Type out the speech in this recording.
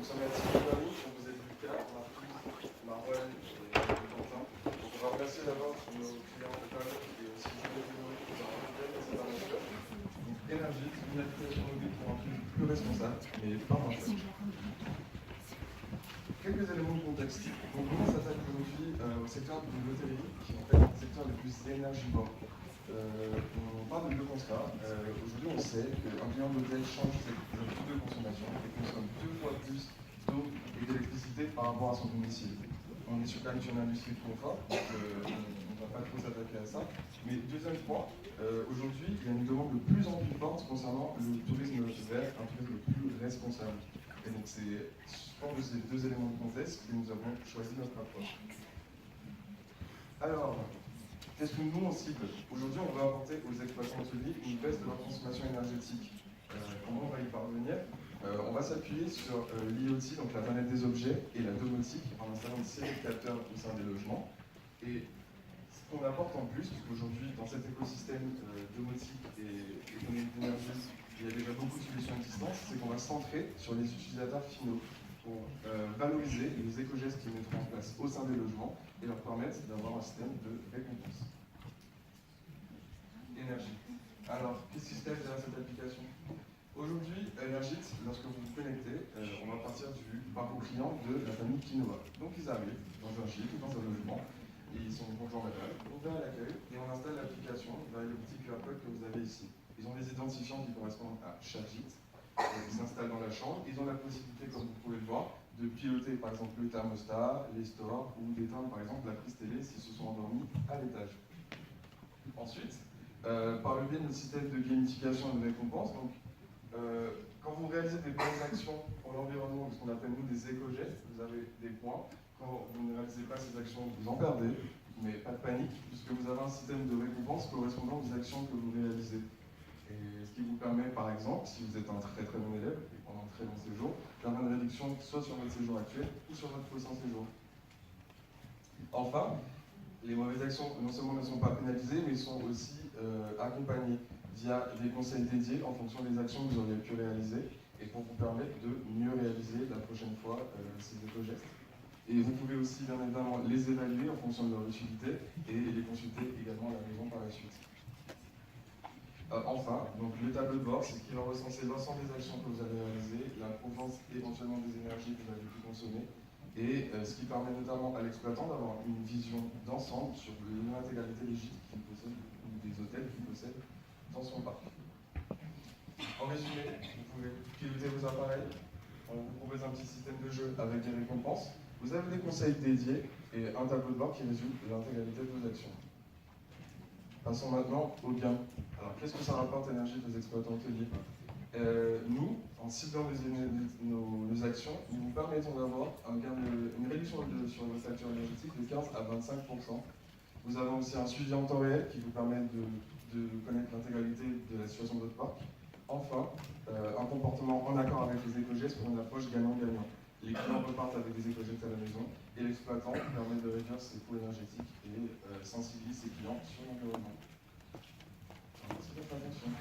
nous sommes à Tiffany, on vous a vu Lucas, Marcus, Marwan et Quentin. Donc on va remercier d'abord nos clients de Paris et aussi Juliette Dénoé qui nous ont rencontrés dans cette aventure. Donc Énergie, une application mobile pour un public plus responsable, mais pas moins cher. Quelques éléments de contexte. Donc on s'attaque aujourd'hui au secteur de l'hôtellerie, qui est en fait le secteur le plus énergivore. On parle de deux constats. Aujourd'hui, on sait qu'un client d'hôtel change ses habitudes de consommation et consomme 2 fois plus d'eau et d'électricité par rapport à son domicile. On est quand même sur une industrie de confort, donc on ne va pas trop s'attaquer à ça. Mais deuxième point, aujourd'hui, il y a une demande de plus en plus forte concernant le tourisme vert, un tourisme plus responsable. Et donc c'est, je pense que c'est deux éléments de contexte et nous avons choisi notre approche. Alors, qu'est-ce que nous on cible? Aujourd'hui, on va apporter aux exploitants hôteliers une baisse de leur consommation énergétique. Comment on va y parvenir? On va s'appuyer sur l'IoT, donc l'Internet des objets, et la domotique, en installant une série de capteurs au sein des logements. Et ce qu'on apporte en plus, parce qu'aujourd'hui, dans cet écosystème domotique et économique d'énergie, il y a déjà beaucoup de solutions existantes, c'est qu'on va se centrer sur les utilisateurs finaux pour valoriser les éco-gestes qu'ils mettront en place au sein des logements et leur permettre d'avoir un système de récompense. Énergie. Alors, qu'est-ce qui se cache derrière cette application? Aujourd'hui, Energit, lorsque vous vous connectez, on va partir du parcours client de la famille Quinoa. Donc ils arrivent dans un gîte, dans un logement, et ils sont conjoints madame, on va à l'accueil et on installe l'application avec le petit QR code que vous avez ici. Ils ont des identifiants qui correspondent à chaque gîte, ils s'installent dans la chambre, ils ont la possibilité, comme vous pouvez le voir, de piloter par exemple le thermostat, les stores, ou d'éteindre par exemple la prise télé s'ils se sont endormis à l'étage. Ensuite, par le biais de notre système de gamification et de récompense, donc, quand vous réalisez des bonnes actions pour l'environnement, ce qu'on appelle nous des éco-gestes, vous avez des points. Quand vous ne réalisez pas ces actions, vous en perdez, mais pas de panique, puisque vous avez un système de récompense correspondant aux actions que vous réalisez. Et ce qui vous permet, par exemple, si vous êtes un très très bon élève, et pendant un très long séjour, d'avoir une réduction soit sur votre séjour actuel, ou sur votre prochain séjour. Enfin, les mauvaises actions non seulement ne sont pas pénalisées, mais sont aussi accompagnées via des conseils dédiés en fonction des actions que vous auriez pu réaliser et pour vous permettre de mieux réaliser la prochaine fois ces éco-gestes. Et vous pouvez aussi bien évidemment les évaluer en fonction de leur utilité et les consulter également à la maison par la suite. Enfin, donc le tableau de bord, c'est qui va recenser l'ensemble des actions que vous avez réalisées, la provenance éventuellement des énergies que vous avez pu consommer, et ce qui permet notamment à l'exploitant d'avoir une vision d'ensemble sur l'intégralité des gîtes qu'il possède ou des hôtels qu'il possède dans son parc. En résumé, vous pouvez piloter vos appareils, on vous propose un petit système de jeu avec des récompenses, vous avez des conseils dédiés et un tableau de bord qui résume l'intégralité de vos actions. Passons maintenant au gain. Alors qu'est-ce que ça rapporte Énergie aux exploitants hôteliers? Nous, en ciblant nos actions, nous vous permettons d'avoir une réduction sur votre facture énergétique de 15 à 25%. Vous avez aussi un suivi en temps réel qui vous permet de connaître l'intégralité de la situation de votre parc. Enfin, un comportement en accord avec les éco-gestes pour une approche gagnant-gagnant. Les clients repartent avec des éco-gestes à la maison et l'exploitant permet de réduire ses coûts énergétiques et sensibilise ses clients sur l'environnement. Merci de votre attention.